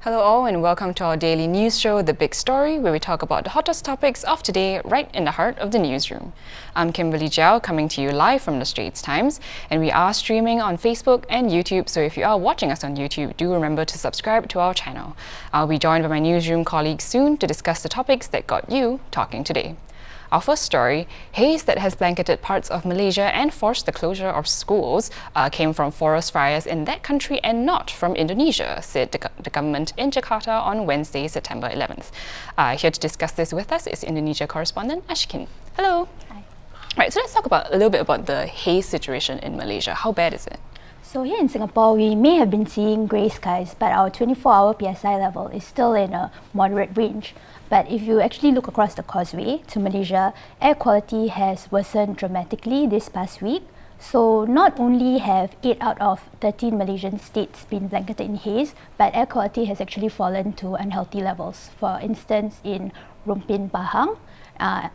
Hello all and welcome to our daily news show, The Big Story, where we talk about the hottest topics of today right in the heart of the newsroom. I'm Kimberly Jiao, coming to you live from the Straits Times, and we are streaming on Facebook and YouTube, so if you are watching us on YouTube, do remember to subscribe to our channel. I'll be joined by my newsroom colleagues soon to discuss the topics that got you talking today. Our first story, haze that has blanketed parts of Malaysia and forced the closure of schools came from forest fires in that country and not from Indonesia, said the government in Jakarta on Wednesday, September 11th. Here to discuss this with us is Indonesia correspondent Ashkin. Hello. Hi. Right, so let's talk a little bit about the haze situation in Malaysia. How bad is it? So here in Singapore, we may have been seeing grey skies, but our 24-hour PSI level is still in a moderate range. But if you actually look across the causeway to Malaysia, air quality has worsened dramatically this past week. So not only have 8 out of 13 Malaysian states been blanketed in haze, but air quality has actually fallen to unhealthy levels. For instance, in Rompin Pahang,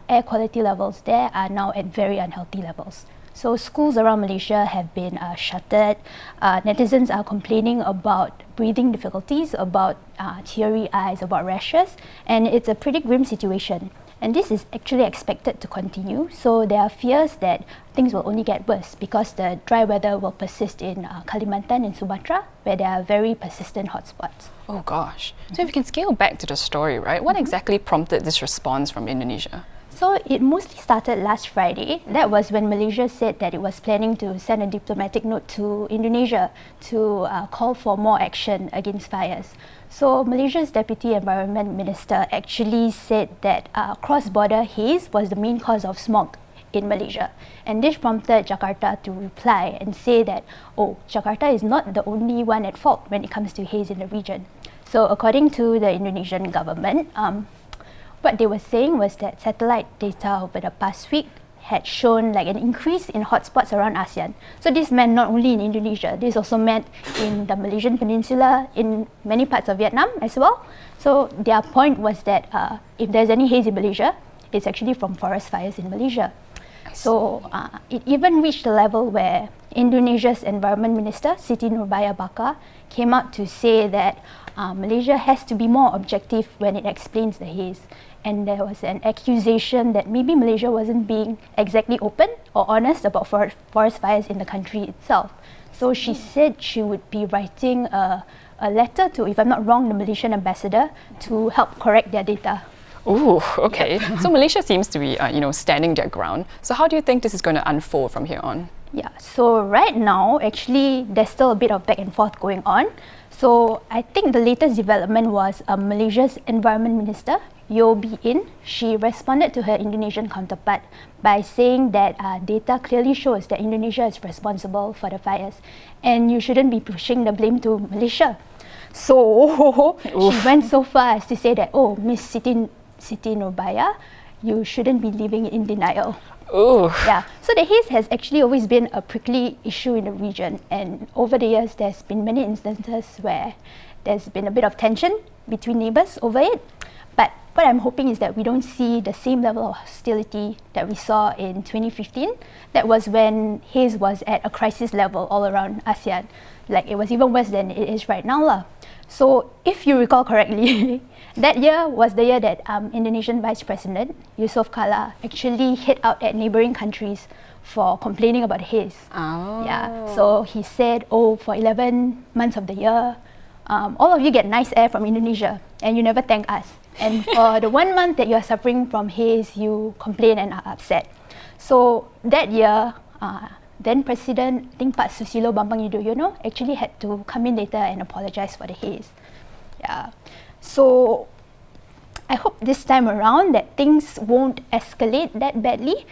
air quality levels there are now at very unhealthy levels. So schools around Malaysia have been shuttered. Netizens are complaining about breathing difficulties, about teary eyes, about rashes, and it's a pretty grim situation. And this is actually expected to continue, so there are fears that things will only get worse because the dry weather will persist in Kalimantan and Sumatra, where there are very persistent hotspots. Oh gosh. So if you can scale back to the story, right, what exactly prompted this response from Indonesia? So it mostly started last Friday. That was when Malaysia said that it was planning to send a diplomatic note to Indonesia to call for more action against fires. So Malaysia's Deputy Environment Minister actually said that cross-border haze was the main cause of smog in Malaysia. And this prompted Jakarta to reply and say that, oh, Jakarta is not the only one at fault when it comes to haze in the region. So according to the Indonesian government, what they were saying was that satellite data over the past week had shown like an increase in hotspots around ASEAN. So this meant not only in Indonesia, this also meant in the Malaysian peninsula, in many parts of Vietnam as well. So their point was that if there's any haze in Malaysia, it's actually from forest fires in Malaysia. So it even reached a level where Indonesia's Environment Minister, Siti Nurbaya Bakar, came out to say that Malaysia has to be more objective when it explains the haze. And there was an accusation that maybe Malaysia wasn't being exactly open or honest about forest fires in the country itself. So she said she would be writing a letter to, if I'm not wrong, the Malaysian ambassador to help correct their data. Oh, okay. So Malaysia seems to be, standing their ground. So how do you think this is going to unfold from here on? Yeah, so right now, actually, there's still a bit of back and forth going on. So I think the latest development was Malaysia's Environment Minister, Yeo Bee Yin. She responded to her Indonesian counterpart by saying that data clearly shows that Indonesia is responsible for the fires and you shouldn't be pushing the blame to Malaysia. So she went so far as to say that, oh, Miss Siti Nurbaya, you shouldn't be living in denial. Ooh. Yeah, so the haze has actually always been a prickly issue in the region, and over the years there's been many instances where there's been a bit of tension between neighbours over it. But what I'm hoping is that we don't see the same level of hostility that we saw in 2015. That was when haze was at a crisis level all around ASEAN. Like, it was even worse than it is right now lah. So if you recall correctly, that year was the year that Indonesian Vice President Yusuf Kala actually hit out at neighbouring countries for complaining about haze. Oh. Yeah, so he said, oh, for 11 months of the year, all of you get nice air from Indonesia and you never thank us. And for the 1 month that you are suffering from haze, you complain and are upset. So that year, then President, I think Pak Susilo Bambang Yudhoyono, actually had to come in later and apologise for the haze. Yeah. So I hope this time around that things won't escalate that badly.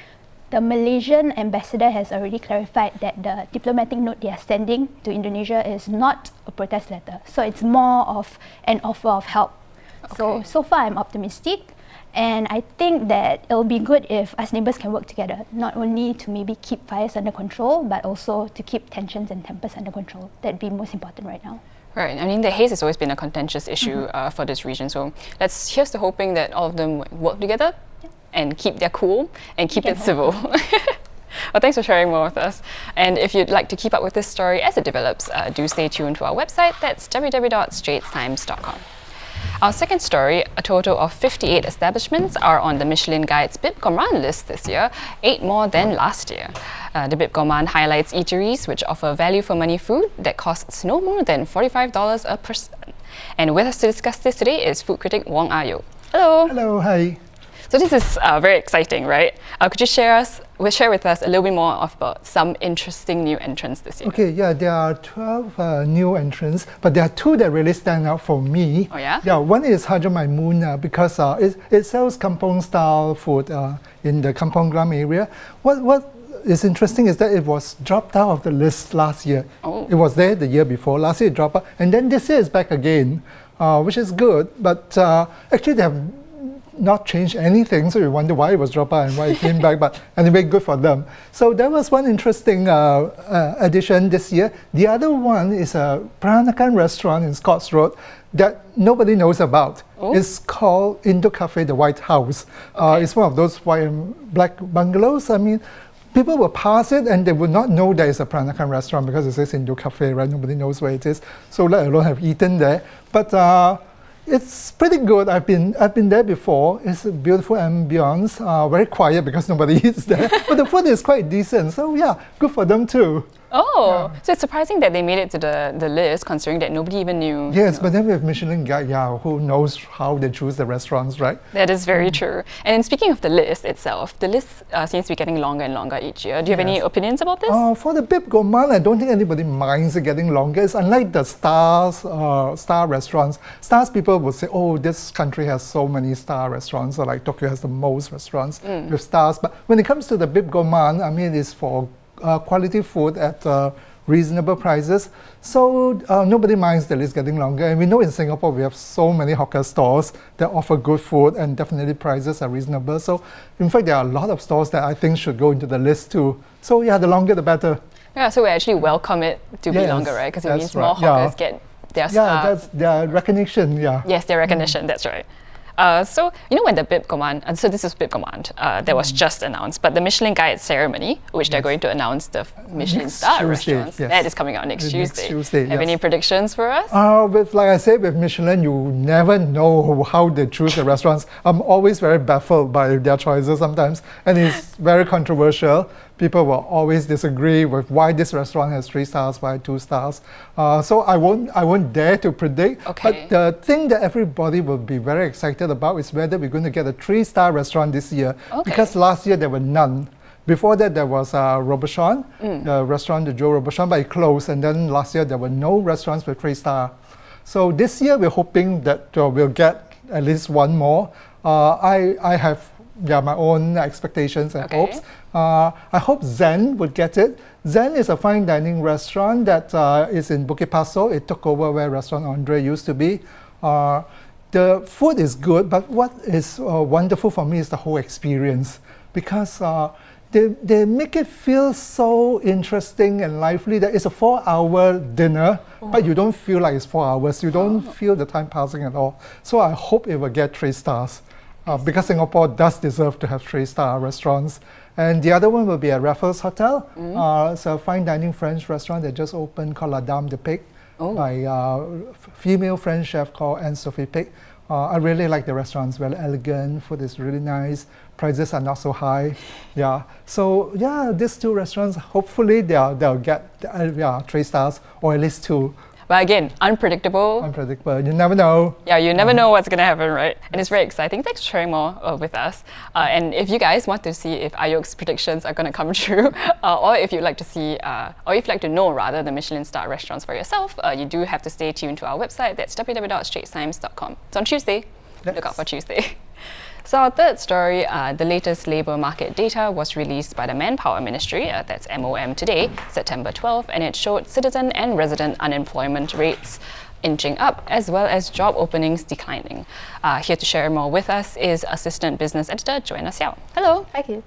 The Malaysian ambassador has already clarified that the diplomatic note they are sending to Indonesia is not a protest letter. So it's more of an offer of help. Okay. So far I'm optimistic, and I think that it'll be good if us neighbours can work together, not only to maybe keep fires under control, but also to keep tensions and tempers under control. That'd be most important right now. Right. I mean, the haze has always been a contentious issue for this region. So here's to hoping that all of them work together and keep their cool and keep it civil. Well, thanks for sharing more with us. And if you'd like to keep up with this story as it develops, do stay tuned to our website. That's www.straitstimes.com. Our second story, a total of 58 establishments are on the Michelin Guide's Bib Gourmand list this year, 8 more than last year. The Bib Gourmand highlights eateries which offer value for money food that costs no more than $45 a person. And with us to discuss this today is food critic Wong Ayo. Hello. Hello, hi. So this is very exciting, right? Could you share with us a little bit more about some interesting new entrants this year? Okay, yeah, there are 12 new entrants, but there are 2 that really stand out for me. Oh yeah? Yeah, one is Haja Maimun because it sells kampong style food in the Kampong Glam area. What is interesting is that it was dropped out of the list last year. Oh. It was there the year before. Last year it dropped out, and then this year it's back again, which is good. But actually they have not changed anything, so you wonder why it was dropped out and why it came back, but anyway, good for them. So that was one interesting addition this year. The other one is a Peranakan restaurant in Scotts Road that nobody knows about. Oh. It's called Indo Cafe, the White House. Okay. It's one of those white and black bungalows. I mean, people will pass it and they would not know there is a Peranakan restaurant because it says Indo Cafe, right? Nobody knows where it is, so let alone have eaten there. But it's pretty good. I've been there before. It's a beautiful ambience, very quiet because nobody eats there. But the food is quite decent. So yeah, good for them too. Oh, so it's surprising that they made it to the list, considering that nobody even knew. Yes, but then with Michelin Guide, yeah, who knows how they choose the restaurants, right? That is very true. And then speaking of the list itself, the list seems to be getting longer and longer each year. Do you have any opinions about this? For the Bib Gourmand, I don't think anybody minds it getting longer. It's unlike the star restaurants. Stars people will say, oh, this country has so many star restaurants, or like Tokyo has the most restaurants with stars. But when it comes to the Bib Gourmand, I mean, it's for quality food at reasonable prices. So nobody minds the list getting longer. And we know in Singapore we have so many hawker stores that offer good food and definitely prices are reasonable. So in fact, there are a lot of stores that I think should go into the list too. So yeah, the longer the better. Yeah, so we actually welcome it to be longer, right? Because it means more hawkers get their that's their recognition, yeah. Yes, their recognition, that's right. So, when the Bib Gourmand, and so this is Bib Gourmand, that was just announced, but the Michelin Guide ceremony, which they're going to announce the Michelin star restaurants, that is coming out next Tuesday. Have any predictions for us? Like I said, with Michelin, you never know how they choose the restaurants. I'm always very baffled by their choices sometimes, and it's very controversial. People will always disagree with why this restaurant has 3 stars, why 2 stars. So I won't dare to predict. Okay. But the thing that everybody will be very excited about is whether we're going to get a 3-star restaurant this year. Okay. Because last year there were none. Before that there was Robuchon, the restaurant, the Joe Robuchon, but it closed. And then last year there were no restaurants with 3-star. So this year we're hoping that we'll get at least one more. I have my own expectations and hopes. I hope Zen would get it. Zen is a fine dining restaurant that is in Bukit Pasoh. It took over where Restaurant Andre used to be. The food is good, but what is wonderful for me is the whole experience, because they make it feel so interesting and lively that it's a 4-hour dinner, but you don't feel like it's 4 hours. You don't feel the time passing at all. So I hope it will get 3 stars. Because Singapore does deserve to have 3-star restaurants. And the other one will be at Raffles Hotel. It's a fine dining French restaurant that just opened called La Dame de Pique by a female French chef called Anne-Sophie Pique. I really like the restaurant. It's very elegant, food is really nice, prices are not so high. Yeah, so yeah, these 2 restaurants, hopefully they'll get 3 stars or at least 2. But again, unpredictable. Unpredictable. You never know. Yeah, you never know what's going to happen, right? And it's very exciting. Thanks for sharing more with us. And if you guys want to see if Ayok's predictions are going to come true, or if you'd like to see, or if you'd like to know rather the Michelin star restaurants for yourself, you do have to stay tuned to our website. That's www.straitstimes.com. It's on Tuesday. Yes. Look out for Tuesday. So our third story, the latest labour market data was released by the Manpower Ministry, that's MOM today, September 12, and it showed citizen and resident unemployment rates inching up, as well as job openings declining. Here to share more with us is Assistant Business Editor Joanna Xiao. Hello. Thank you.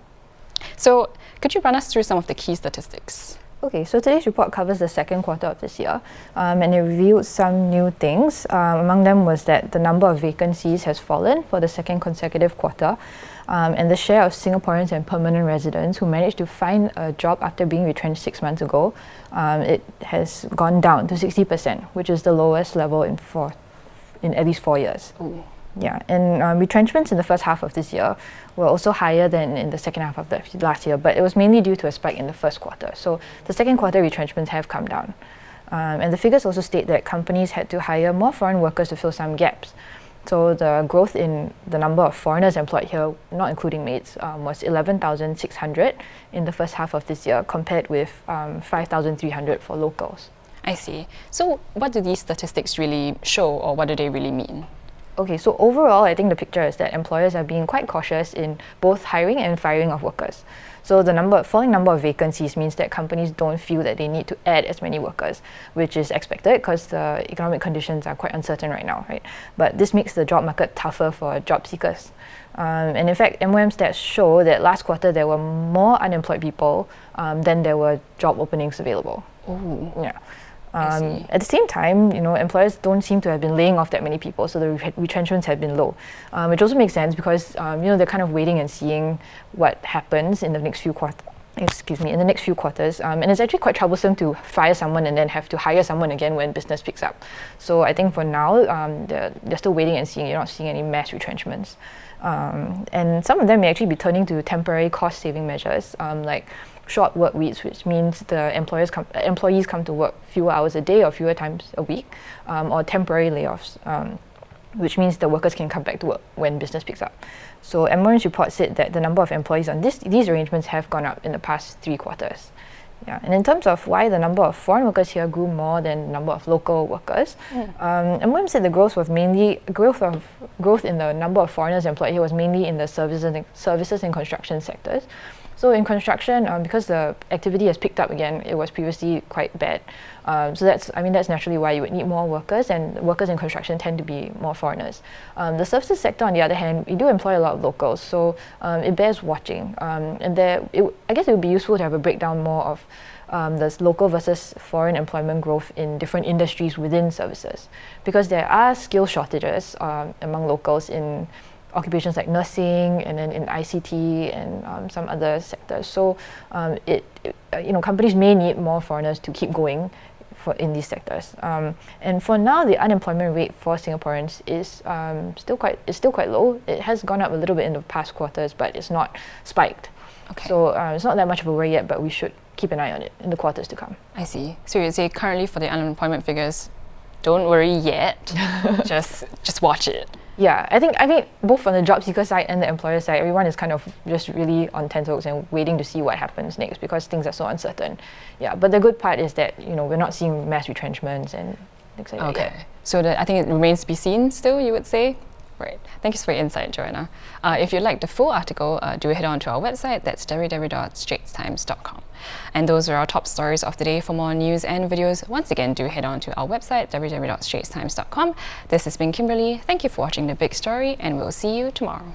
So could you run us through some of the key statistics? Okay, so today's report covers the second quarter of this year, and it revealed some new things. Among them was that the number of vacancies has fallen for the second consecutive quarter, and the share of Singaporeans and permanent residents who managed to find a job after being retrenched 6 months ago, it has gone down to 60%, which is the lowest level in at least 4 years. Ooh. Yeah, and retrenchments in the first half of this year were also higher than in the second half of the last year, but it was mainly due to a spike in the first quarter. So the second quarter retrenchments have come down. And the figures also state that companies had to hire more foreign workers to fill some gaps. So the growth in the number of foreigners employed here, not including maids, was 11,600 in the first half of this year, compared with 5,300 for locals. I see. So what do these statistics really show, or what do they really mean? Okay, so overall, I think the picture is that employers are being quite cautious in both hiring and firing of workers. So the falling number of vacancies means that companies don't feel that they need to add as many workers, which is expected because the economic conditions are quite uncertain right now, right? But this makes the job market tougher for job seekers. And in fact, MOM stats show that last quarter there were more unemployed people than there were job openings available. Ooh. Yeah. At the same time, employers don't seem to have been laying off that many people, so the retrenchments have been low, which also makes sense because they're kind of waiting and seeing what happens in the next few quarters. And it's actually quite troublesome to fire someone and then have to hire someone again when business picks up. So I think for now, they're still waiting and seeing. You're not seeing any mass retrenchments. And some of them may actually be turning to temporary cost-saving measures, like short work weeks, which means the employees come to work fewer hours a day or fewer times a week, or temporary layoffs, which means the workers can come back to work when business picks up. So MOM's report said that the number of employees on these arrangements have gone up in the past 3 quarters. Yeah, and in terms of why the number of foreign workers here grew more than the number of local workers, MOM said the growth in the number of foreigners employed here was mainly in the services and construction sectors. So in construction, because the activity has picked up again, it was previously quite bad. So that's naturally why you would need more workers, and workers in construction tend to be more foreigners. The services sector, on the other hand, we do employ a lot of locals, so it bears watching. And I guess it would be useful to have a breakdown more of the local versus foreign employment growth in different industries within services, because there are skill shortages among locals in occupations like nursing and then in ICT and some other sectors. So companies may need more foreigners to keep going in these sectors. And for now, the unemployment rate for Singaporeans is still quite low. It has gone up a little bit in the past quarters, but it's not spiked. Okay. So it's not that much of a worry yet, but we should keep an eye on it in the quarters to come. I see. So you'd say currently for the unemployment figures, don't worry yet. just watch it. Yeah, I think both on the job seeker side and the employer side, everyone is kind of just really on tenterhooks and waiting to see what happens next because things are so uncertain. Yeah, but the good part is that we're not seeing mass retrenchments and things like that. Okay, so I think it remains to be seen still, you would say? Right. Thank you for your insight, Joanna. If you'd like the full article, do head on to our website. That's www.straitstimes.com. And those are our top stories of the day. For more news and videos, once again, do head on to our website, www.straitstimes.com. This has been Kimberly. Thank you for watching The Big Story, and we'll see you tomorrow.